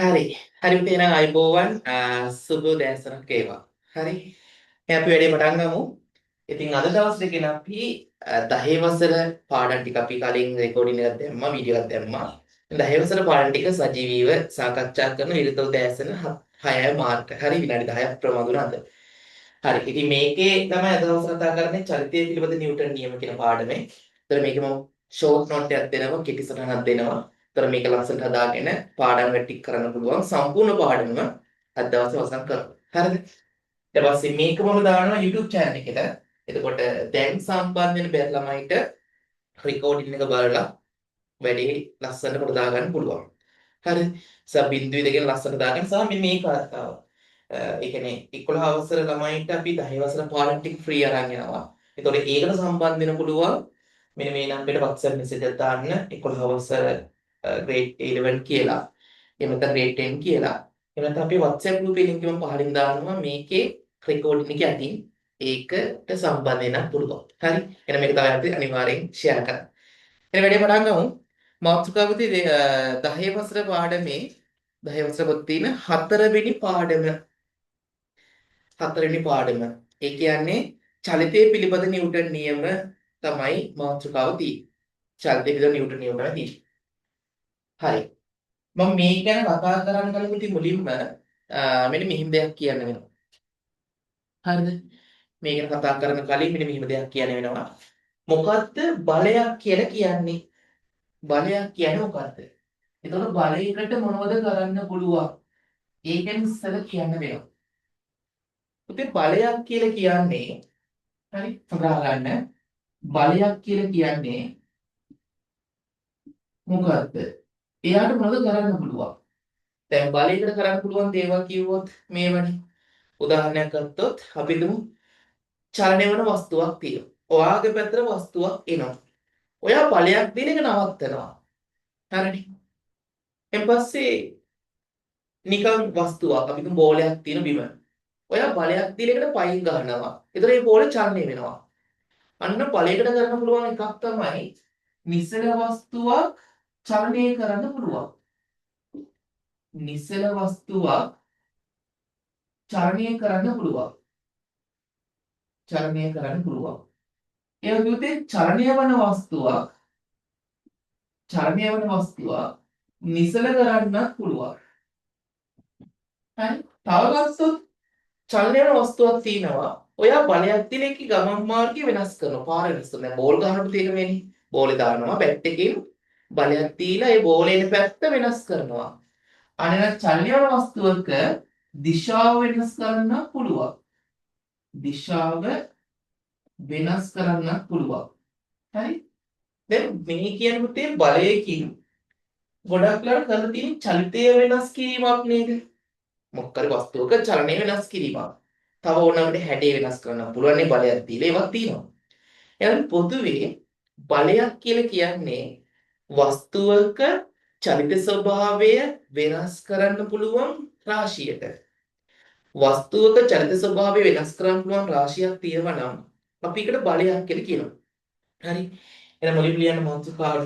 හරි. හරි පුතේ එහෙනම් අයබෝවන් සුබ උදෑසනක් වේවා. හරි. එහෙනම් අපි වැඩේ පටන් ගමු. ඉතින් අද දවසේ කියන අපි 10 වසර පාඩම් ටික අපි කලින් රෙකෝඩින් එකක් දැම්මා, වීඩියෝ එකක් දැම්මා. 10 වසර පාඩම් ටික සජීවීව සාකච්ඡා කරන විරුද්ධ උදෑසන 6 මාර්ක. හරි විනාඩි 10ක් ප්‍රමාණ අද. හරි. ඉතින් මේකේ තමයි අද දවසේ කතා කරන්නේ චලිතය පිළිබඳ නිව්ටන් නියම කියන පාඩමේ. ඒතර මේකේ මම ෂෝට් නෝට් එකක් දෙනවා, කෙටි සටහනක් දෙනවා. ඒතර මේක ලස්සනට හදාගෙන පාඩම් වැඩ ටික කරන්න පුළුවන්. සම්පූර්ණ පාඩමම අද දවසේ අවසන් කරමු. හරිද? ඊට පස්සේ මේක මම දානවා YouTube channel එකට. එතකොට දැන් සම්බන්ධ වෙන බැරි ළමයිට රෙකෝඩින් එක බලලා වැඩේ ලස්සනට කොට දාගන්න පුළුවන්. හරි. බිඳුවේ දෙකෙන් ලස්සනට දාගන්න සහ මෙන්න මේ කාර්යතාව. ඒ කියන්නේ 11 වසර ළමයින්ට අපි 10 වසර පාඩම් ටික ෆ්‍රී අරන් යනවා. ඒතකොට ඒකට සම්බන්ධ වෙන්න පුළුවන් මෙන්න මේ නම්බරේට WhatsApp message එකක් දාන්න 11 වසර grade 11 කියලා. එහෙම නැත්නම් grade 10 කියලා. එහෙම නැත්නම් අපි WhatsApp group එකේ link එක මම පහලින් දානවා මේකේ recording එක යටින් ඒකට සම්බන්ධ වෙන්න පුළුවන්. හරි. එහෙනම් මේක තමයි අපි අනිවාර්යෙන් share කරන්න. එහෙනම් වැඩේ පටන් ගමු. මාතෘකාවකදී 10 වසර පාඩමේ 10 වසර පොත් තියෙන 4 වෙනි පාඩම හතරවෙනි පාඩම. ඒ කියන්නේ චලිතය පිළිබඳ නිව්ටන් නියම තමයි මාතෘකාව තියෙන්නේ. චලිතය පිළිබඳ නිව්ටන් නියම තමයි තියෙන්නේ. හරි. මම මේ ගැන කතා කරන්න කලින් ඉතින් මුලින්ම මෙන්න මෙහිම දෙයක් කියන්න වෙනවා. හරිද? මේ ගැන කතා කරන කලින් මෙන්න මෙහිම දෙයක් කියන්න වෙනවා. මොකද්ද බලයක් කියලා කියන්නේ? බලයක් කියන්නේ මොකද්ද? එතකොට බලයකට මොනවද කරන්න පුළුවන්? ඒක ගැන ඉස්සෙල්ල කියන්න වෙනවා. ඉතින් බලයක් කියලා කියන්නේ හරි හොඳා ගන්න. බලයක් කියලා කියන්නේ මොකද්ද? එයාට මොනවද කරන්න පුළුවන්? දැන් බලයකට කරන්න පුළුවන් දේවල් කිව්වොත් මේවනේ. උදාහරණයක් ගත්තොත් අපි හිතමු චලනය වන වස්තුවක් තියෙනවා. ඔයාගේ පැත්තට වස්තුවක් එනවා. ඔයා බලයක් දෙන එක නවත්තනවා. හරිනේ. ඊට පස්සේ නිකන් වස්තුවක් අපි හිතමු බෝලයක් තියෙන බිම. ඔයා බලයක් දීලා එකට පයින් ගහනවා. ඒතර මේ බෝලේ චලනය වෙනවා. අන්න බලයකට කරන්න පුළුවන් එකක් තමයි නිසල වස්තුවක් චලනය කරන්න පුළුවන්. නිසල වස්තුවක් චලනය කරන්න පුළුවන්. චලනය කරන්න පුළුවන්. ඒ වගේම චලනය වන වස්තුවක් නිසල කරන්නත් පුළුවන්. හරි. තව ගත්තොත් චලනය වන වස්තුවක් තියෙනවා. ඔයා බලයක් දීලා ඒකේ ගමන් මාර්ගය වෙනස් කරනවා. පාර වෙනස් කරනවා. දැන් බෝල් ගහනකොට තියෙන වෙන්නේ. බෝලේ දානවා බැට් එකකින් බලයක් දීලා ඒ බෝලේ එන පැත්ත වෙනස් කරනවා. අනේ චලනය වන වස්තුවක දිශාව වෙනස් කරන්න පුළුවන්. දිශාව වෙනස් කරන්නත් පුළුවන්. හරි? දැන් මේ කියන පුතේ බලයකින් ගොඩක් ලාට කරලා තියෙන චලිතය වෙනස් කිරීමක් නේද? මොකක් හරි වස්තුවක චලනය වෙනස් කිරීමක්. තව ඕනකට හැඩය වෙනස් කරන්න පුළුවන් නේ බලයක් දීලා ඒවත් තියෙනවා. එහෙනම් පොදුවේ බලයක් කියලා කියන්නේ වස්තුවක චලිත ස්වභාවය වෙනස් කරන්න පුළුවන් රාශියට. වස්තුවක චලිත ස්වභාවය වෙනස් කරන්න පුළුවන් රාශියක් තියෙනවා නම් අපි ඒකට බලයක් කියලා කියනවා. හරි. එහෙනම් මුලින්ම ලියන්න මාතෘකාව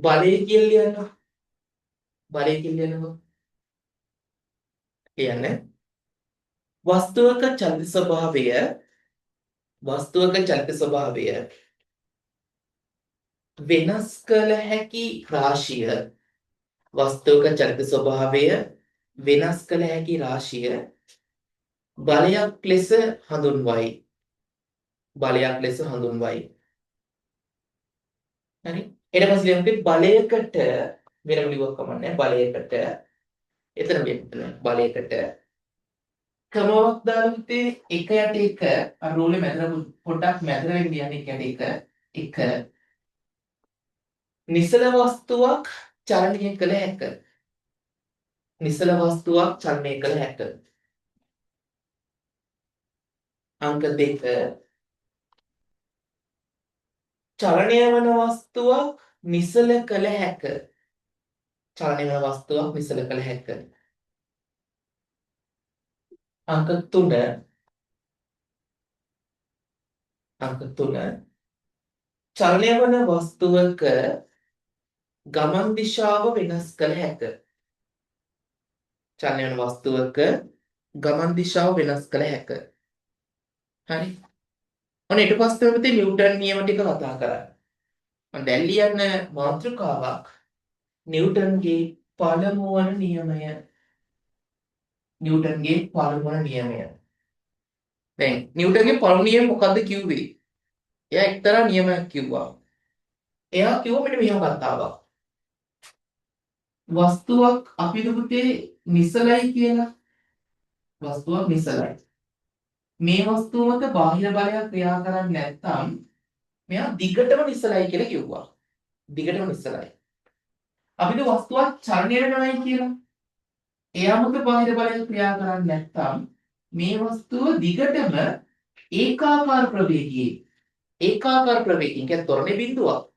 බලය කියලා ලියන්න. බලය කියලා ලියන්නකො. කියන්නේ වස්තුවක චලිත ස්වභාවය වෙනස් කළ හැකි රාශිය වස්තුවක චලිත ස්වභාවය වෙනස් කළ හැකි රාශිය බලයක් ලෙස හඳුන්වයි. බලයක් ලෙස හඳුන්වයි. හරි. ඊට පස්සේ අපි බලයකට වෙනම ලියුවක් කමන්නේ බලයකට එතන මෙතන බලයකට ක්‍රමයක් දාලා ඉතින් එක යට එක අර රූලේ මැදට පොඩ්ඩක් මැදට වෙන්න යන්නේ එක යට එක නිසල වස්තුවක් චලනය කළ හැක. නිසල වස්තුවක් චලනය කළ හැක. අංක 2 චලනය වන වස්තුවක් නිසල කළ හැක. චලනය වන වස්තුවක් නිසල කළ හැක. අංක 3 චලනය වන වස්තුවක ගමන් දිශාව වෙනස් කළ හැක. චලනය වන වස්තුවක ගමන් දිශාව වෙනස් කළ හැක. හරි. ඔන්න ඊට පස්සේ අපි නිව්ටන් නියම ටික කතා කරා. මම දැන් ලියන්න මාතෘකාවක් නිව්ටන්ගේ පළමු වන නියමය. නිව්ටන්ගේ පළමු වන නියමය. දැන් නිව්ටන්ගේ පළමු නියමය මොකද්ද කිව්වේ? එයා එක්තරා නියමයක් කිව්වා. එයා කිව්ව මෙන්න මෙහෙම කතාවක්. වස්තුවක් අපි දුපුතේ නිසලයි කියලා. වස්තුවක් නිසලයි. මේ වස්තුව මත බාහිර බලයක් ක්‍රියා කරන්නේ නැත්නම් මෙයා දිගටම නිසලයි කියලා කිව්වා. දිගටම නිසලයි. අපිට වස්තුවක් චලනය වෙනවයි කියලා. එයා මත බාහිර බලයක් ක්‍රියා කරන්නේ නැත්නම් මේ වස්තුව දිගටම ඒකාකාර ප්‍රවේගයෙන් කියන්නේ ත්වරණ බිඳුවක්.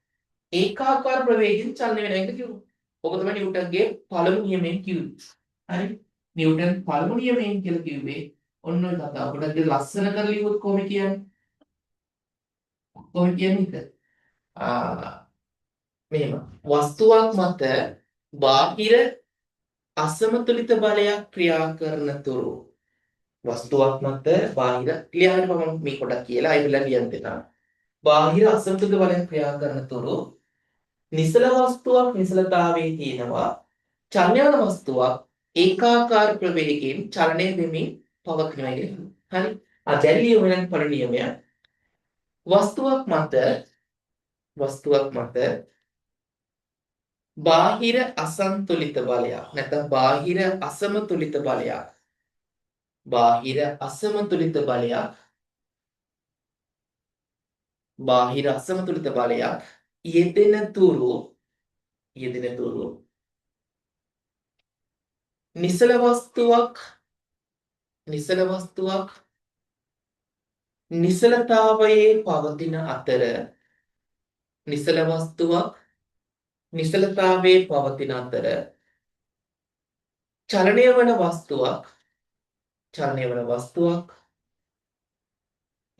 ඒකාකාර ප්‍රවේගයෙන් චලනය වෙන එක කිව්වා. ඔක තමයි නිව්ටන්ගේ පළමු නියමයෙන් කිව්වේ. හරි. නිව්ටන් පළමු නියමයෙන් කියලා කිව්වේ ඔන්න ඔය කතාව. පොඩ්ඩක් ලස්සන කරලා ලියුවොත් කොහොම කියන්නේ? කොහොම කියන්නේ? මෙහෙම. වස්තුවක් මත බාහිර අසමතුලිත බලයක් ක්‍රියා කරන තුරු වස්තුවක් මත බාහිර ක්‍රියාවට මම මේ කොටක් කියලා අයිබලා ලියන්න දෙනවා. බාහිර අසමතුලිත බලයක් ක්‍රියා කරන තුරු නිසල වස්තුවක් නිසලතාවයේ තියෙනවා. චලනය වන වස්තුවක් ඒකාකාර ප්‍රවේගයෙන් චලනය වෙමින් පවතිනවා කියන්නේ. හරි. දැන් ලියවෙන පළවෙනි නියමය වස්තුවක් මත බාහිර අසන්තුලිත බලයක් නැත්නම් බාහිර අසමතුලිත බලයක් යෙදෙන තුරු නිසල වස්තුවක් නිසලතාවයේ පවතින අතර චලනය වන වස්තුවක්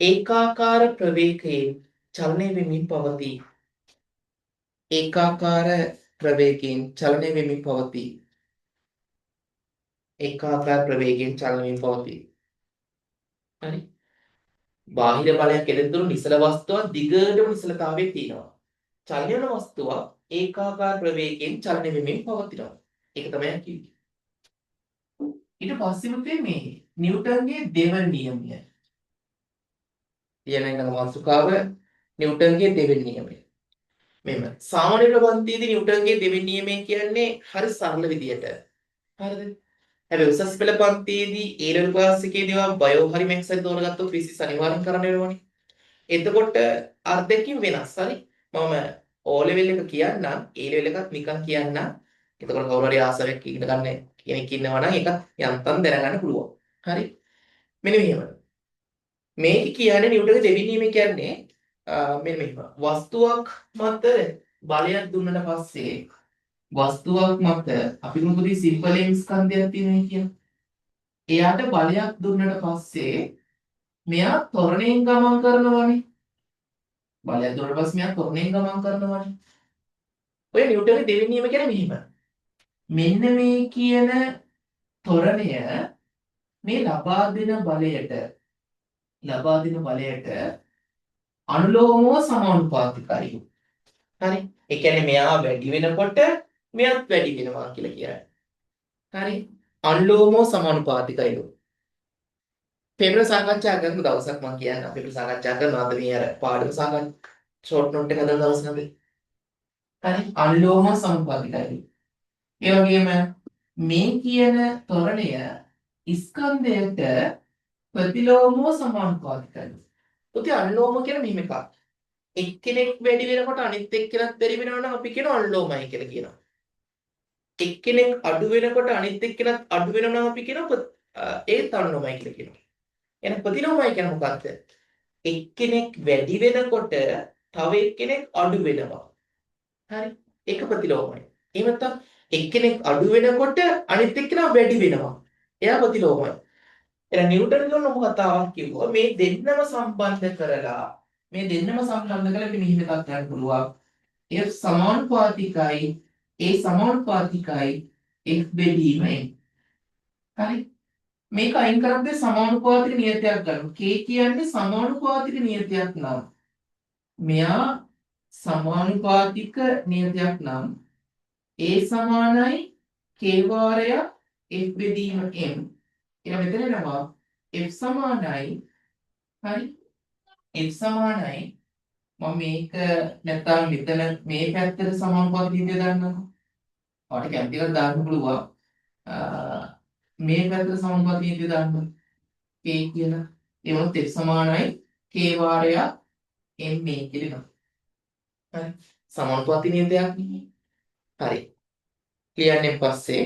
ඒකාකාර ප්‍රවේගයෙන් චලනය වෙමින් පවතී. ඒකාකාර ප්‍රවේගයෙන් චලනය වෙමින් පවතී. හරි. බාහිර බලයක් එළෙනතුරු නිසල වස්තුවක් දිගටම නිසලතාවයේ තියෙනවා. චලනය වන වස්තුවක් ඒකාකාර ප්‍රවේගයෙන් චලනය වෙමින් පවතිනවා. ඒක තමයි කිව්වේ. ඊට පස්සේ මුතේ මේ නිව්ටන්ගේ දෙවන නියමය. ඊළඟ මාතෘකාව නිව්ටන්ගේ දෙවෙනි නියමය. මෙන්න සාමාන්‍ය ප්‍රබන්ධයේදී නිව්ටන්ගේ දෙවෙනි නියමය කියන්නේ හරි සරල විදියට. හරිද? හැබැයි උසස් පෙළ පන්තියේදී ඒ ලෙවල් ක්ලාස් එකේදී ඔයා බයෝ හරි මැක්ස් හරි තෝරගත්තොත් ෆිසික්ස් අනිවාර්යෙන් කරන්න වෙනවනේ. එතකොට අර්ධයකින් වෙනස්. හරි. මම O level එක කියන්නම්, A level එකත් නිකන් කියන්නම්. එතකොට කවුරු හරි ආසාවෙක් ඉගෙන ගන්න කෙනෙක් ඉන්නවා නම් ඒක යන්තම් දැනගන්න පුළුවන්. හරි. මෙන්න මෙහෙම. මේක කියන්නේ නිව්ටන්ගේ දෙවෙනි නියමය කියන්නේ මෙන්න මෙහෙම. වස්තුවක් මත බලයක් දුන්නට පස්සේ අපි මොකද සිම්පල් M ස්කන්ධයක් තියෙනවා කියලා. එයාට බලයක් දුන්නට පස්සේ මෙයා ත්වරණයෙන් ගමන් කරනවානේ. බලයක් දුන්නාට පස්සේ මෙයා ත්වරණයෙන් ගමන් කරනවානේ. ඔය නිව්ටන්ගේ දෙවෙනි නියම කියන්නේ මෙහෙම. මෙන්න මේ කියන ත්වරණය මේ ලබා දෙන බලයට අනුලෝමව සමානුපාතිකයි. හරි. ඒ කියන්නේ මෙයා වැඩි වෙනකොට මෙයාත් වැඩි වෙනවා කියලා කියන්නේ. හරි. අනුලෝමව සමානුපාතිකයිලු. පෙබර සාකච්ඡා කරන දවසක් මම කියන්නේ අපි සාකච්ඡා කරනවා අද මේ අර පාඩම සාකච්ඡා ෂෝට් නෝට් එක හදන දවස් නේද? හරි. අනුලෝමව සමානුපාතිකයි. ඒ වගේම මේ කියන ත්වරණය ස්කන්ධයට ප්‍රතිලෝමව සමානුපාතිකයි. උති අනුලෝම කියන මෙහෙම එකක්. එක්කෙනෙක් වැඩි වෙනකොට අනිත් එක්කෙනත් වැඩි වෙනවා නම් අපි කියනවා අනුලෝමයි කියලා කියනවා. එක්කෙනෙක් අඩු වෙනකොට අනිත් එක්කෙනත් අඩු වෙනවා නම් අපි කියනවා ඒත් අනුලෝමයි කියලා කියනවා. එහෙනම් ප්‍රතිලෝමයි කියන්නේ මොකක්ද? එක්කෙනෙක් වැඩි වෙනකොට තව එක්කෙනෙක් අඩු වෙනවා. හරි. ඒක ප්‍රතිලෝමයි. එහෙම නැත්නම් එක්කෙනෙක් අඩු වෙනකොට අනිත් එක්කෙනා වැඩි වෙනවා. එයා ප්‍රතිලෝමයි. එහෙනම් නිව්ටන් කියනම කතාවක් කිව්වා මේ දෙන්නම සම්බන්ධ කරලා අපිට මෙහෙම එකක් ගන්න පුළුවන්. F සමානුපාතිකයි A සමානුපාතිකයි F බෙදීම M. හරි. මේක අයින් කරද්දී සමානුපාතික නියතයක් ගන්න. K කියන්නේ සමානුපාතික නියතයක් නම් මෙයා සමානුපාතික නියතයක් නම් A සමානයි K වාරයක් F බෙදීම M. එහෙනම් මෙතන එනවා F සමානයි හරි F සමානයි මම මේක නැත්තම් මෙතන මේ පැත්තට සමානුපාතික නියතය දාන්නම්. ඔයාලට කැමති එකක් දාන්න පුළුවන්. මේ පැත්තට සමානුපාතික නියතය දාන්න. K කියලා. ඒ වුණත් F සමානයි K වාරයක් M A කියලා. හරි. සමානුපාතික නියතයක් නෙමෙයි. හරි. ලියන්නේ පස්සේ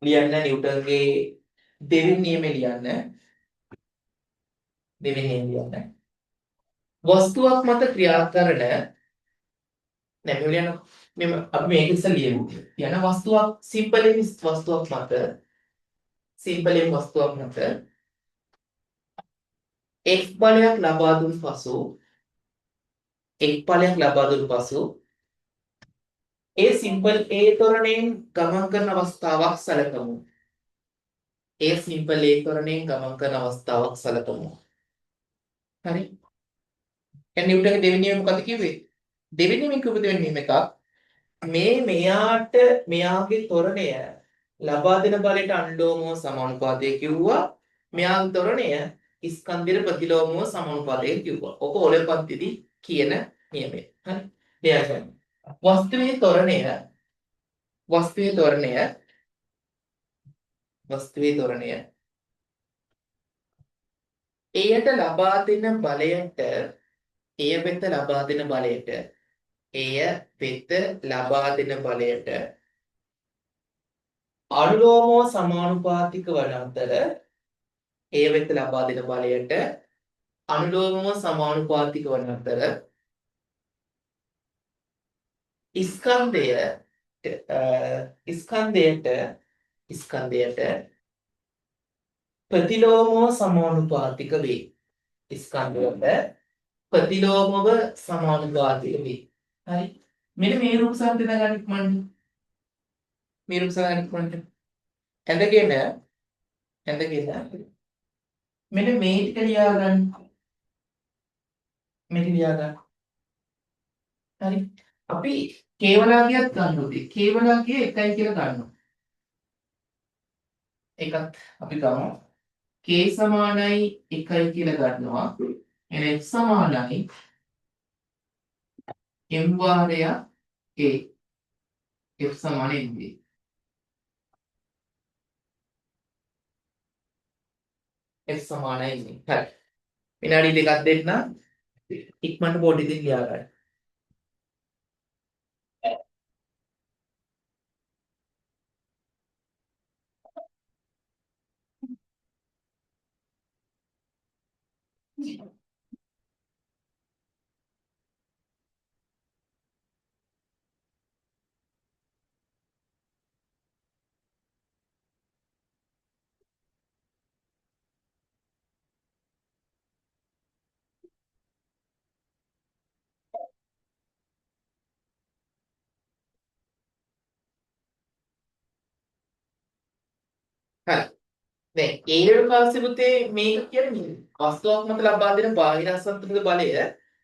ලියන්න නිව්ටන්ගේ දෙවෙනි නියමය ලියන්න. දෙවෙනි නියමය ලියන්න. වස්තුවක් මත ක්‍රියා කරන නෑ මෙහෙම ලියන්න. මෙම අපි මේක ඉස්සෙල්ලා ලියමු. යන වස්තුවක් සිම්පලෙන් වස්තුවක් මත සිම්පලෙන් වස්තුවක් මත F බලයක් ලබා දුන් පසු F බලයක් ලබා දුන් පසු ඒ සිම්පල් A ත්වරණයෙන් ගමන් කරන අවස්ථාවක් සැලකමු. ඒ සිම්පල් A ත්වරණයෙන් ගමන් කරන අවස්ථාවක් සැලකමු. හරි. දැන් නිව්ටන්ගේ දෙවෙනි නියමය මොකද කිව්වේ? දෙවෙනි නියමය කිව්ව දෙවෙනි නියම එකක් මෙයාට මෙයාගේ ත්වරණය ලබා දෙන බලයට අනුලෝමව සමානුපාතය කිව්වා. මෙයාගේ ත්වරණය ස්කන්ධයට ප්‍රතිලෝමව සමානුපාතය කිව්වා. ඔක ඔලපන්තිදී කියන නියමය. හරි. දෙයක් වස්තුවේ ත්වරණය එයට ලබා දෙන බලයට එය වෙත ලබා දෙන බලයට අනුලෝමව සමානුපාතික වන අතර එය වෙත ලබා දෙන බලයට අනුලෝමව සමානුපාතික වන අතර ස්කන්ධයට ප්‍රතිලෝමව සමානුපාතික වේ. ස්කන්ධයට ප්‍රතිලෝමව සමානුපාතික වේ. හරි. මෙන්න මේ රූප සම්පත ගන්න ඉක්මනට. මේ රූප සම්පත ගන්න ඉක්මනට. ඇඳගෙන මෙන්න මේ ටික ලියා ගන්න. මේක ලියා ගන්න. හරි. අපි කේවලාගියත් ගන්න උදේ. කේවලාගිය 1යි කියලා ගන්නවා. ඒකත් අපි ගමු. K සමානයි 1යි කියලා ගන්නවා. එහෙනම් F සමානයි m වාරයක් A. F සමානයි MB. F සමානයි MB. හරි. විනාඩි දෙකක් දෙන්න. ඉක්මනට බෝඩ් එකකින් ලියා ගන්න. හරි. දැන් ඊළඟ පස්සේ පුතේ මේක කියන්නේ වස්තුවක් මත ලබා දෙන බාහිර අසන්තුලිත බලය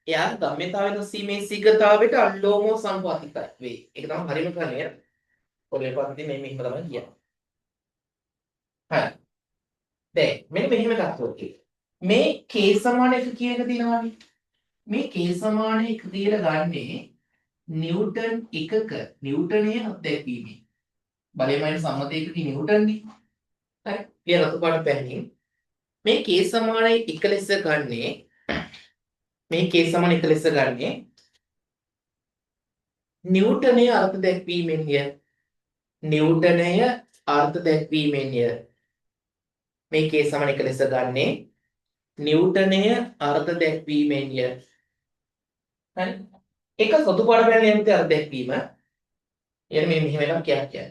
එයා ගම්‍යතාවයෙන් සීමේ ශීඝ්‍රතාවයට අනුලෝමව සම්පාතිකයි වේ. ඒක තමයි හරිම ක්‍රමය. ඔය පන්ති මෙහෙම තමයි කියන්නේ. හරි. දැන් මෙන්න මෙහෙම ගත්තොත් මේ K සමාන 1 කියන එක තියෙනවානේ. මේ K සමාන 1 කියලා ගන්නේ නිව්ටන් එකක නිව්ටනයේ අත්දැකීමයි. බලයමයි සම්මත එකකේ නිව්ටන්නේ. හරි. ඒ රතු පාට පැහැදින් මේ K සමානයි 1 ලෙස ගන්නේ නිව්ටනයේ අර්ථ දැක්වීමෙන්ය. මේ K සමාන 1 ලෙස ගන්නේ නිව්ටනයේ අර්ථ දැක්වීමෙන්ය. හරි. එක සතු පාට පැහැදින් යම්ති අර්ථ දැක්වීම. එයාට මේ මෙහෙම එකක් කියන්නේ.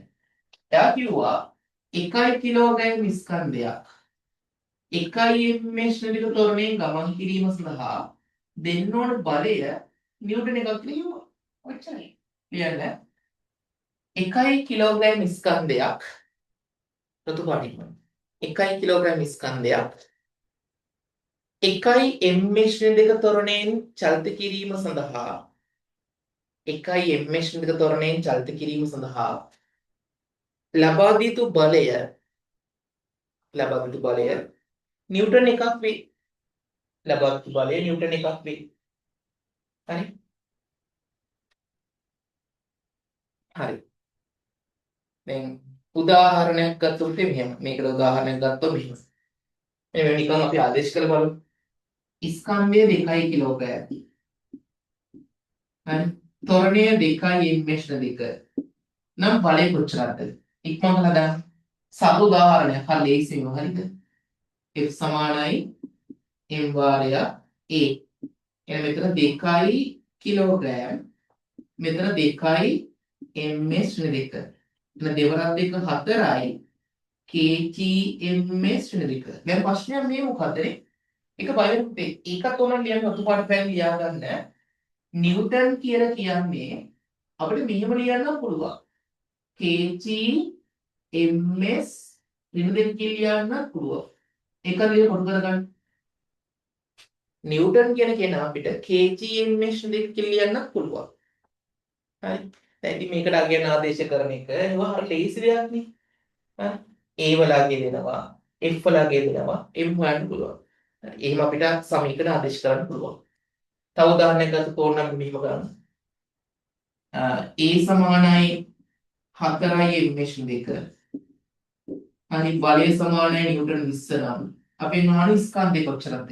එයා කිව්වා 1 කිලෝග්‍රෑම් ස්කන්ධයක් 1 ms නෙලික ත්වරණයෙන් ගමන් කිරීම සඳහා දෙන්න ඕන බලය නිව්ටන් එකක් ලියුවා. ඔච්චරයි. ලියන්න. 1 කිලෝග්‍රෑම් ස්කන්ධයක් රතු පාටින් 1 කිලෝග්‍රෑම් ස්කන්ධයක් 1 m2 ත්වරණයෙන් චලිත කිරීම සඳහා 1 m2 ත්වරණයෙන් චලිත කිරීම සඳහා ලබා දී යුතු බලය නිව්ටන් එකක් වේ. ලබා දී බලය නිව්ටන් එකක් වේ. හරි. හරි. දැන් උදාහරණයක් ගත්තොත් මෙහෙම. මේකට උදාහරණයක් ගත්තොත් මෙහෙම. මේ නිකන් අපි ආදේශ කරලා බලමු. ස්කන්ධය 2 කිලෝග්‍රෑම්. හරි. ත්වරණය 2 m2 නම් බලය කොච්චරද? ඉක්මනට හදන්න. සරල උදාහරණයක්. හරි ලේසිම හරිද? F සමානයි m වාරයක් a. එහෙනම් මෙතන 2 කිලෝග්‍රෑම් මෙතන 2 ms/2. එතන දෙවරක් දෙක 4යි kg/ms/2. දැන් ප්‍රශ්නය මේ මොකදනේ? එක බලන්න ඒකත් ඕන ලියන්න අතු පාට පැන් ලියා ගන්න. නිව්ටන් කියලා කියන්නේ අපිට මෙහෙම ලියන්න පුළුවන්. kg/ms/2 කියලා ලියන්න පුළුවන්. ඒක ලියලා පොඩු කරගන්න. නිව්ටන් කියන කෙනා අපිට kg/ms/2 කියලා ලියන්න පුළුවන්. හරි. දැන් ඉතින් මේකට අගයන් ආදේශ කරන එක ඒවා හරි ලේසි දෙයක් නේ. හරි. A වලගේ දෙනවා, F වලගේ දෙනවා, M හොයන්න පුළුවන්. හරි. එහෙම අපිට සමීකරණ ආදේශ කරන්න පුළුවන්. තව උදාහරණයක් ගත්තොත් ඕනනම් මෙහෙම ගන්න. A සමානයි 4යි m/2. හරි. බලය සමානයි නිව්ටන් 20 නම් අපේ නාන ස්කන්ධය කොච්චරද?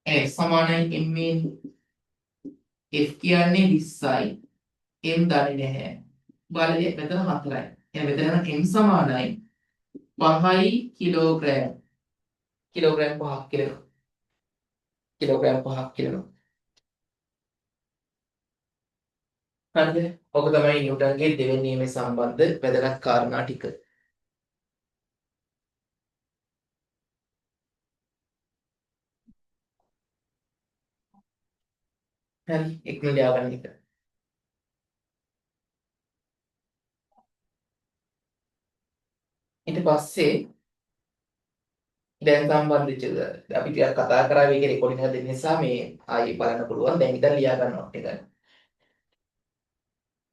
F සමානයි m F කියන්නේ 20යි. m දන්නේ නැහැ. බලය මෙතන 4යි. එහෙනම් මෙතන m සමානයි 5 කිලෝග්‍රෑම්. කිලෝග්‍රෑම් 5ක් කියලා. කිලෝග්‍රෑම් 5ක් කියලා. හරිද? ඔක තමයි නිව්ටන්ගේ දෙවෙනි නියමය සම්බන්ධ වැදගත් කාරණා ටික. හරි. එක්ම ලියාගන්න එක. ඊට පස්සේ දැන් සම්බන්ධ අපි ටිකක් කතා කරා මේකේ රෙකෝඩින් එක දෙන්න නිසා මේ ආයෙ බලන්න පුළුවන්. දැන් ඉතින් ලියා ගන්නවා ටික.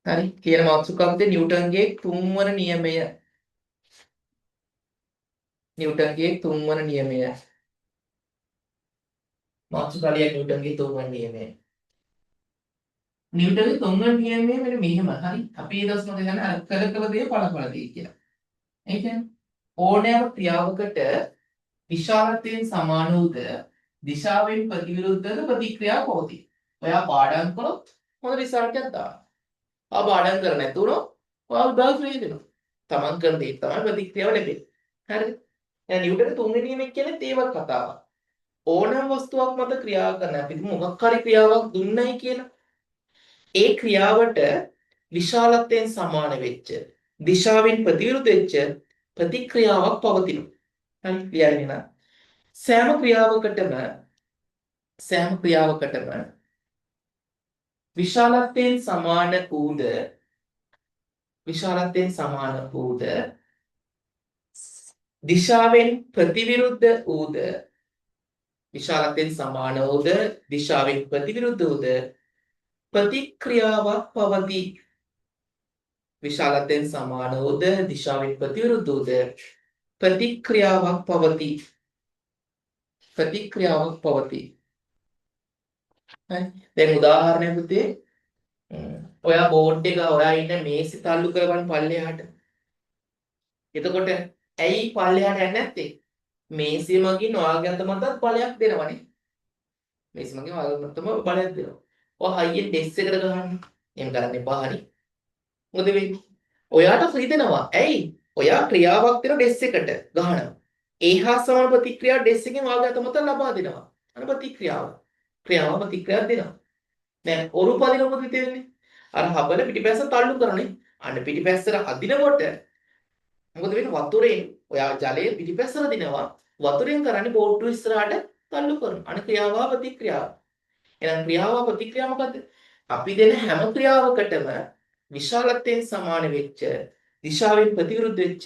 හරි. කියන මාතෘකාවද නිව්ටන්ගේ තුන්වන නියමය. නිව්ටන්ගේ තුන්වන නියමය. මාතෘකාලිය නිව්ටන්ගේ තුන්වන නියමය. නිව්ටන්ගේ තුන්වන නියමය මෙන්න මෙහෙම. හරි. අපි ඒ දවස් මොකද කියන්නේ අර කළ දේ ඵලඵල දේ කියලා. ඒ කියන්නේ ඕනෑම ක්‍රියාවකට විශාලත්වයෙන් සමාන වූද දිශාවෙන් ප්‍රතිවිරුද්ධව ප්‍රතික්‍රියාව පවතී. ඔයා පාඩම් කළොත් හොඳ රිසල්ට් එකක් දාන්න. ආ පාඩම් කර නැතුනොත් ඔයා උදාස් වෙනවා. තමන් කරන දේ තමයි ප්‍රතික්‍රියාව ලැබෙන්නේ. හරිද? දැන් නිව්ටන් තුන්වෙනි නියමය කියන්නේ ඒවත් කතාවක්. ඕනෑම වස්තුවක් මත ක්‍රියා කරන අපි මොකක් හරි ක්‍රියාවක් දුන්නයි කියලා. ඒ ක්‍රියාවට විශාලත්වයෙන් සමාන වෙච්ච දිශාවෙන් ප්‍රතිවිරුද්ධ වෙච්ච ප්‍රතික්‍රියාවක් පවතිනවා. හරි ලියන්නේ නා. සෑම ක්‍රියාවකටම විශාලත්වයෙන් සමාන වූද දිශාවෙන් ප්‍රතිවිරුද්ධ වූද ප්‍රතික්‍රියාවක් පවතී. විශාලත්වයෙන් සමාන වූද දිශාවෙන් ප්‍රතිවිරුද්ධ වූද ප්‍රතික්‍රියාවක් පවතී. හරි. දැන් උදාහරණයක් පුතේ ඔයා බෝඩ් එක ඔයා ඉන්න මේසෙ තල්ලු කරවන්න පල්ලෙහාට. එතකොට ඇයි පල්ලෙහාට යන්නේ නැත්තේ? මේසෙ මගින් ඔයාගේ අත මතත් බලයක් දෙනවනේ. මේසෙ මගින් ඔයාගේ මතම බලයක් දෙනවා. ඔයා හයියෙන් ඩෙස්ක් එකට ගහන්න. එහෙම කරන්න එපා හරි. මොකද වෙන්නේ? ඔයාට ෆ්‍රී දෙනවා. ඇයි? ඔයා ක්‍රියාවක් දෙන ඩෙස්ක් එකට ගහනවා. ඒ හා සමාන ප්‍රතික්‍රියාව ඩෙස්ක් එකෙන් ඔයාගේ අත මත ලබා දෙනවා. අන ප්‍රතික්‍රියාව. ප්‍රතික්‍රියාවක් දෙනවා. දැන් ඔරු පදින මොකද වෙන්නේ? අර හබල පිටිපස්ස තල්ලු කරන්නේ. අන්න පිටිපස්සට අදිනකොට මොකද වෙන්නේ? වතුරෙන් ඔයා ජලය පිටිපස්සට දිනවා. වතුරෙන් කරන්නේ බෝට්ටු ඉස්සරහට තල්ලු කරනවා. අන ක්‍රියාව ප්‍රතික්‍රියාව. එහෙනම් ක්‍රියාව ප්‍රතික්‍රියාව මොකද්ද? අපි දෙන හැම ක්‍රියාවකටම විශාලත්වයෙන් සමාන වෙච්ච දිශාවෙන් ප්‍රතිවිරුද්ධ වෙච්ච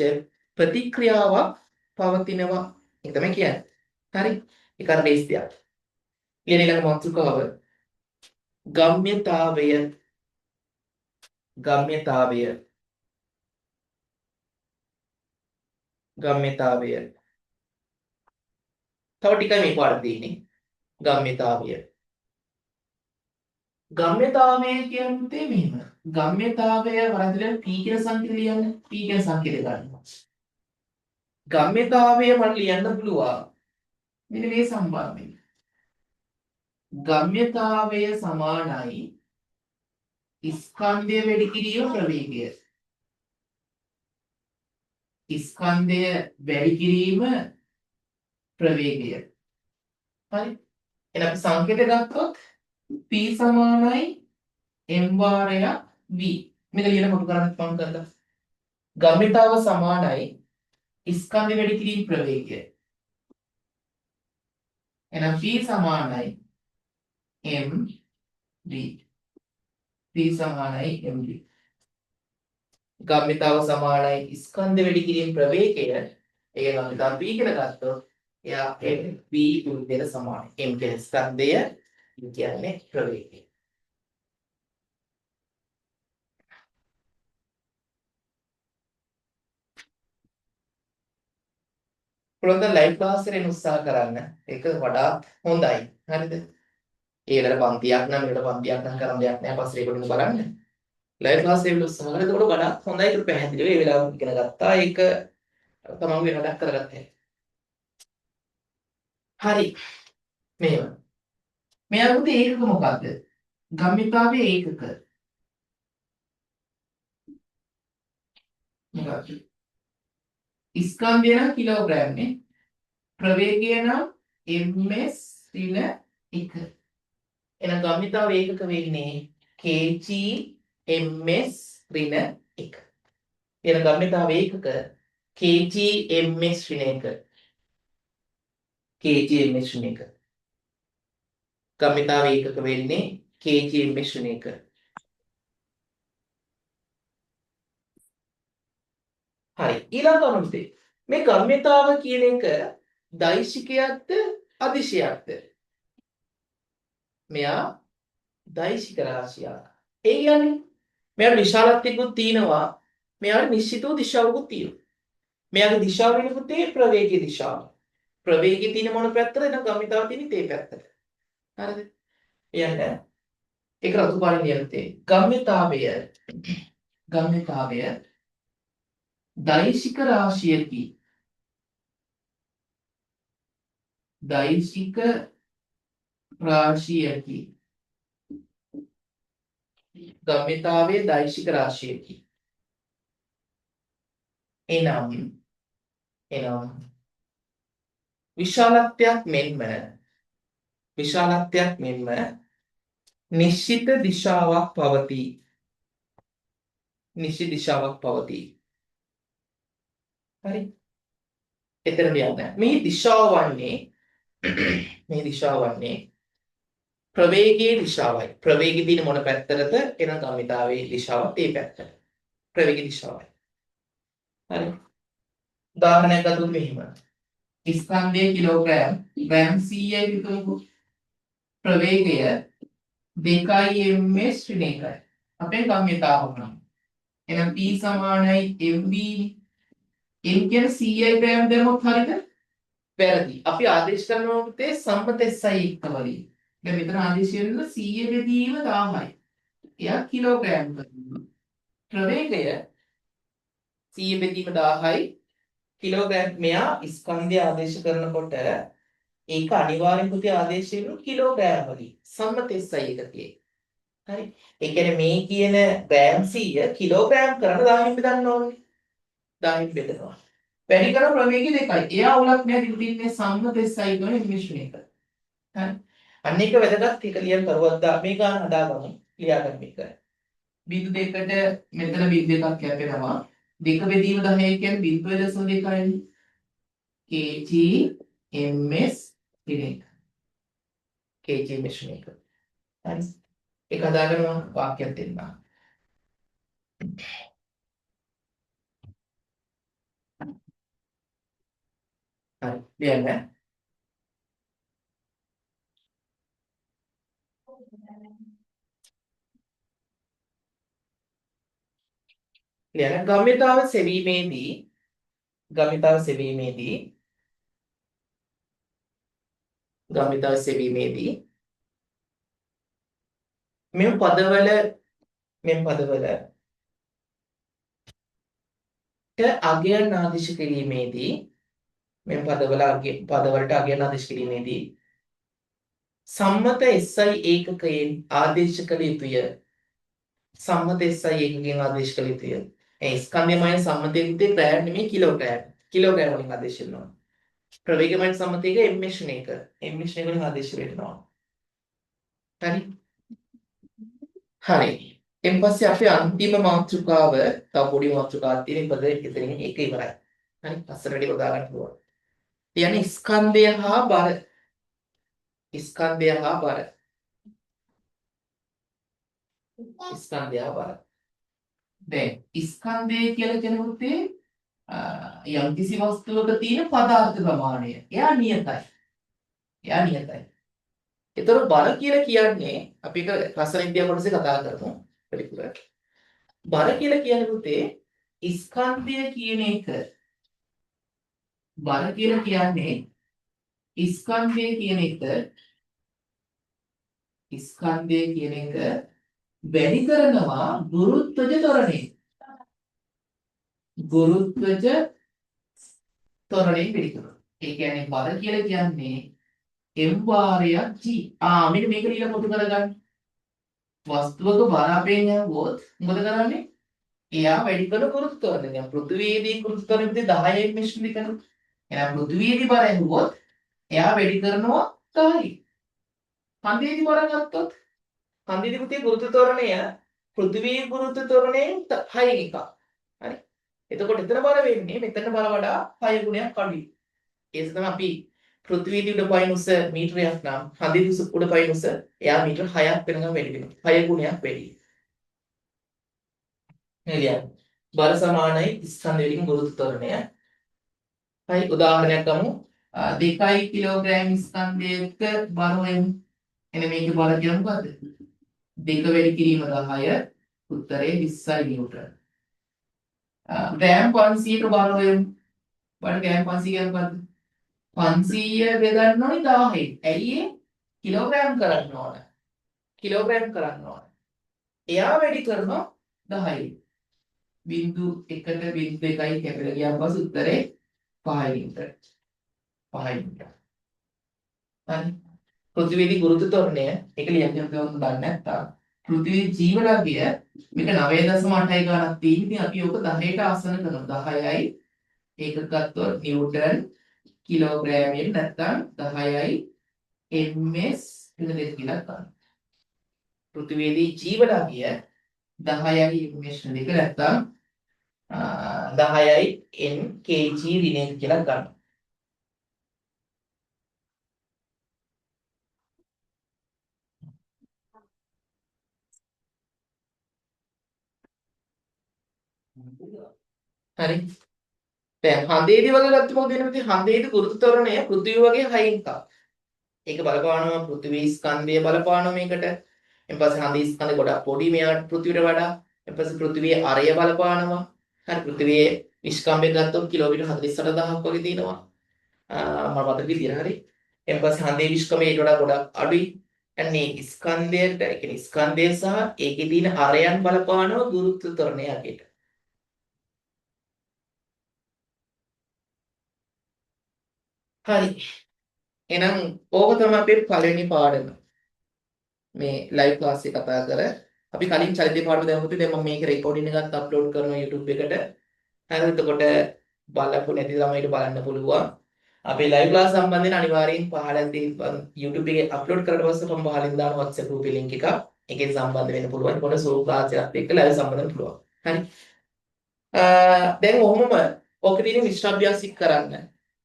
ප්‍රතික්‍රියාවක් පවතිනවා. ඒක තමයි කියන්නේ. හරි? ඒක අර බේස් දෙයක්. ඊළඟ මාතෘකාව ගම්ම්‍යතාවය ගම්ම්‍යතාවය ගම්ම්‍යතාවය තව ටිකයි මේ පාඩම් දෙන්නේ. ගම්ම්‍යතාවය ගම්ම්‍යතාවය කියන්නේ මෙහෙම. ගම්ම්‍යතාවය වරදලා p කියන සංකේතය ලියන්න. p කියන සංකේතය ගන්නවා. ගම්ම්‍යතාවය මට ලියන්න පුළුවන්. මෙන්න මේ සම්බන්ධයෙන්. ගම්ම්‍යතාවය සමානයි ස්කන්ධය වැඩි කිරීම ප්‍රවේගය. ස්කන්ධය වැඩි කිරීම ප්‍රවේගය. හරි. එහෙනම් සංකේතය ගත්තොත් p සමානයි m වාරයක් v. මේක ලියන කොට කරන්න මම කරලා. ගම්මිතාව සමානයි ස්කන්ධ වැඩි කිරීම ප්‍රවේගය. එහෙනම් p සමානයි mv. p සමානයි mv. ගම්මිතාව සමානයි ස්කන්ධ වැඩි කිරීම ප්‍රවේගය. ඒක ගම්මිතාව p කියලා ගත්තොත් එයා mv උදේට සමානයි. m කියන්නේ ස්කන්ධය, v කියන්නේ ප්‍රවේගය. පුළුවන් නම් ලයිව් ක්ලාස් එකෙන් උත්සාහ කරන්න. ඒක වඩාත් හොඳයි. හරිද? ඒකට පන්තියක් නම් ඒකට පන්තියක් නම් කරන්න දෙයක් නැහැ. පස්සේ රෙකෝඩින් බලන්න. ලයිව් ක්ලාස් එකේ උත්සාහ කරලා ඒකට වඩාත් හොඳයි. ඒක පැහැදිලිව ඒ වෙලාවට ඉගෙන ගත්තා. ඒක තමන්ගේ වැඩක් කරගත්තා. හරි. මේව. මෙයාට ඒකක මොකද්ද? ගම්මිතාවේ ඒකක. මොකක්ද? ස්කන්ධය නම් කිලෝග්‍රෑම් නේ. ප්‍රවේගය නම් ms ඍණ 1. එහෙනම් ගම්මිතාව ඒකක වෙන්නේ kg ms ඍණ 1. එහෙනම් ගම්මිතාව ඒකක kg ms ඍණ 1. kg ms ඍණ 1. ගම්මිතාව ඒකක වෙන්නේ kg ms ඍණ 1. හරි. ඊළඟ අනුන්තේ මේ ගම්මිතාව කියන එක දෛශිකයක්ද අදිශයක්ද? මෙයා දෛශික රාශියක්. ඒ කියන්නේ මෙයාට විශාලත්වයකුත් තියෙනවා. මෙයාට නිශ්චිත වූ දිශාවකුත් තියෙනවා. මෙයාගේ දිශාව වෙනකොට ප්‍රවේගයේ දිශාව. ප්‍රවේගයේ තියෙන මොන පැත්තද? එහෙනම් ගම්මිතාව තියෙන්නේ තේ පැත්තට. හරිද? එයන්න ඒක රතු පාටින් ලියන්නේ. ගම්මිතාවය දෛශික රාශියකි. දෛශික රාශියකි. ගම්මිතාවේ දෛශික රාශියකි. එනම් විශාලත්වයක් මෙන්ම නිශ්චිත දිශාවක් පවතී. නිශ්චිත දිශාවක් පවතී. හරි. එතන යන්න. මේ දිශාව වන්නේ ප්‍රවේගයේ දිශාවයි. ප්‍රවේගයේ තියෙන මොන පැත්තටද? එන ගම්මිතාවේ දිශාවත් ඒ පැත්තට. ප්‍රවේගයේ දිශාවයි. හරි. උදාහරණයක් ගත්තොත් මෙහෙම. ස්කන්ධය කිලෝග්‍රෑම් ග්‍රෑම් 100යි විතරයි. ප්‍රවේගය 2යි ms ඍණ 1යි. අපේ ගම්මිතාව වුණා. එහෙනම් p සමානයි mv. m කියන්නේ 100යි ග්‍රෑම් දැම්මොත් හරිද? වැරදි. අපි ආදේශ කරනවා පුතේ සම්මත SI එක්ක වලින්. දැන් මෙතන ආදේශය වෙන 100 බෙදීම 1000යි. එයා කිලෝග්‍රෑම් කරනවා. ප්‍රවේගය 100 බෙදීම 1000යි කිලෝග්‍රෑම්. මෙයා ස්කන්ධය ආදේශ කරනකොට ඒක අනිවාර්යෙන් පුතේ ආදේශය වෙන කිලෝග්‍රෑම් වලින්. සම්මත SI එකකේ. හරි. ඒ කියන්නේ මේ කියන ග්‍රෑම් 100 කිලෝග්‍රෑම් කරන 1000න් බෙදන්න ඕනේ. 10න් බෙදනවා. වැඩි කරන ප්‍රවේගය 2යි. එයා උලක් නැහැ දින්නේ සම්මත SI කියන ඉංග්‍රීසි එක. හරි. අන්න එක වැදගත් එක ලියන්න කරුවද්දා මේ ගාන හදාගමු. ලියා ගන්න එක. බිඳු දෙකට මෙතන බිඳු දෙකක් කැපෙනවා. 2 බෙදීම 10 කියන්නේ 0.2යි. kg ms ඍණ 1. kg ms ඍණ 1. හරි. ඒක හදාගෙන මම වාක්‍යයක් දෙන්නම්. හරි. ලියන්න. ලියන්න. ගම්මිතාව සෙවීමේදී මෙම පදවලට අගයන් ආදේශ කිරීමේදී සම්මත SI ඒකකයෙන් ආදේශ කළ යුතුය. ඒ ස්කන්ධයමය සම්මතයේ ග්‍රෑම් නෙමෙයි කිලෝග්‍රෑම්. කිලෝග්‍රෑම් වලින් ආදේශ වෙනවා. ප්‍රවේගමය සම්මතයේ එම්එෂන් එක. එම්එෂන් වලින් ආදේශ වෙනවා. හරි. හරි. එන් පස්සේ අපේ අන්තිම මාතෘකාව තව පොඩි මාතෘකාවක් තියෙන ඉතින් එතනින් ඒක ඉවරයි. හරි. අස්සර වැඩි යොදා ගන්න පුළුවන්. කියන්නේ ස්කන්ධය හා බර. දැන් ස්කන්ධය කියලා කෙනෙකුට යම්කිසි වස්තුවක තියෙන පදාර්ථ ප්‍රමාණය. එයා නියතයි. ඒතර බර කියලා කියන්නේ අපි ඒක රසන ඉන්දියා කොටසේ කතා කරමු. පිළිකුල. බර කියලා කියන්නේ පුතේ ස්කන්ධය කියන එක වැඩි කරනවා ගුරුත්වජ ත්වරණය. වැඩි කරනවා. ඒ කියන්නේ බර කියලා කියන්නේ m වාරයක් g. මෙන්න මේක ඊළඟ පොදු කරගන්න. වස්තුවක බර අපෙන් යවුවොත් මොකද කරන්නේ? එයා වැඩි කරන ගුරුත්වත්වරණය. දැන් පෘථිවියේදී ගුරුත්වත්වරණය 10යි මෙෂ්න් කරනවා. එහෙනම් පෘථිවියේදී බර ඇහුවොත් එයා වැඩි කරනවා 10යි. හන්දියේදී බර ගත්තොත් හන්දියේදී පුතේ ගුරුත්වත්වරණය පෘථිවියේ ගුරුත්වත්වරණයෙන් 6 එකක්. හරි. එතකොට එතන බර වෙන්නේ මෙතන බර වඩා 6 ගුණයක් අඩුයි. ඒක තමයි අපි පෘථිවියේදී උඩ පයින් උස මීටරයක් නම් හන්දියේදී උඩ පයින් උස එයා මීටර 6ක් වෙනකම් වැඩි වෙනවා. 6 ගුණයක් වැඩි. නේද? බර සමානයි ස්කන්ධ වලින් ගුරුත්වත්වරණය. හරි උදාහරණයක් ගමු. 2 කිලෝග්‍රෑම් ස්කන්ධයක බර වෙන එන මේකේ බර කියන්නේ මොකද්ද? 2 වැඩි කිරීම 10 උත්තරේ 20යි නිව්ටන්. ග්‍රෑම් 500ක බර වෙන ග්‍රෑම් 500 කියන්නේ මොකද්ද? 500 බෙදන්න ඕනේ 1000යි. ඇයි ඒ? කිලෝග්‍රෑම් කරන්න ඕන. එයා වැඩි කරනවා 10යි. බිංදු 1ට බිංදු 2යි කැපිලා ගියාම පස්සේ උත්තරේ 5යි නිව්ටන්. හරි. පෘථිවියේ ගුරුත්වත්වරණය ඒක ලියන්න දන්නේ නැත්නම් පෘථිවියේ ජීවලග්ගය මේක 9.8යි ගණක් තියෙන. ඉතින් අපි ඕක 10ට ආසන කරනවා. 10යි ඒක ගත්තොත් නිව්ටන් කිලෝග්‍රෑමයෙන් නැත්නම් 10යි ms වෙන දෙක කියලා ගන්න. පෘථිවියේ ජීවලග්ගය 10යි ms වෙන දෙක නැත්නම් 10යි n kg ඍණ කියලා ගන්න. හරි. දැන් හන්දේදී වගේ ගත්තොත් මොකද වෙන්නේ? ඉතින් හන්දේදී ගුරුත්වත්වරණය පෘථිවිය වගේ හයින් එකක්. ඒක බලපානවා පෘථිවි ස්කන්ධය බලපානවා මේකට. ඊපස්සේ හන්දේ ස්කන්ධය ගොඩක් පොඩි මෙයාට පෘථිවියට වඩා. ඊපස්සේ පෘථිවියේ අරය බලපානවා. හරි පෘථිවියේ නිෂ්කම්භය ගත්තොත් කිලෝමීටර් 48000ක් වගේ තියෙනවා. මම මතක විදියට හරි. ඊපස්සේ හන්දේ නිෂ්කම්භය ඊට වඩා ගොඩක් අඩුයි. අන්නේ ස්කන්ධයට ඒ කියන්නේ ස්කන්ධය සහ ඒකේ තියෙන අරයන් බලපානවා ගුරුත්වත්වරණය හැටියට. හරි. එහෙනම් ඕක තමයි අපේ පළවෙනි පාඩම. මේ ලයිව් ක්ලාස් එක කතා කර අපි කලින් චරිතය පාඩම දැම්මොත් දැන් මම මේක රෙකෝඩින් එකත් අප්ලෝඩ් කරනවා YouTube එකට. හරි එතකොට බලපු නැති ළමයිට බලන්න පුළුවන්. අපේ ලයිව් ක්ලාස් සම්බන්ධයෙන් අනිවාර්යෙන් පහලින් YouTube එකේ අප්ලෝඩ් කරලා පස්සේ මම පහලින් දාන WhatsApp group එක link එක. ඒකෙන් සම්බන්ධ වෙන්න පුළුවන්. එතකොට Zoom ක්ලාස් එකත් එක්ක ලයිව් සම්බන්ධ වෙන්න පුළුවන්. හරි. දැන් ඔහොමම ඔක තියෙන මිශ්‍ර අභ්‍යාසික කරන්න.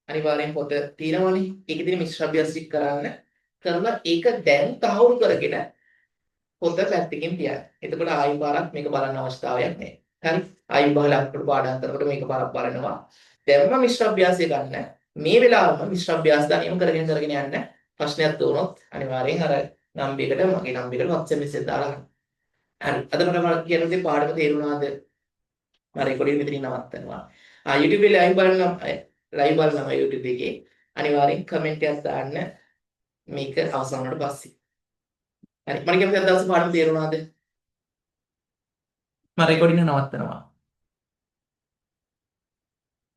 අනිවාර්යෙන් පොත තියෙනවනේ. ඒකේ තියෙන මිශ්‍ර අභ්‍යාසික කරන්න. කරලා ඒක දැන් තහවුරු කරගෙන පොත පැත්තකින් තියන්න. එතකොට ආයි පාරක් මේක බලන්න අවස්ථාවක් නැහැ. හරි. ආයි බහලා අපිට පාඩම් කරනකොට මේක පාරක් බලනවා. දැන්ම මිශ්‍ර අභ්‍යාසය ගන්න. මේ වෙලාවම මිශ්‍ර අභ්‍යාස දනියම කරගෙන යන්න. ප්‍රශ්නයක් තෝරනොත් අනිවාර්යෙන් අර නම්බියකට මගේ නම්බියකට WhatsApp message දාලා ගන්න. හරි. අද මට කියන දේ පාඩම තේරුණාද? මම රෙකෝඩින් මෙතනින් නවත්තනවා. YouTube එකේ ලයිව් බලනවා YouTube එකේ අනිවාර්යෙන් කමෙන්ට් එකක් දාන්න මේක අවසන් වුණාට පස්සේ. හරි. මම කියන්නේ අද දවසේ පාඩම තේරුණාද? මම රෙකෝඩින් නවත්තනවා.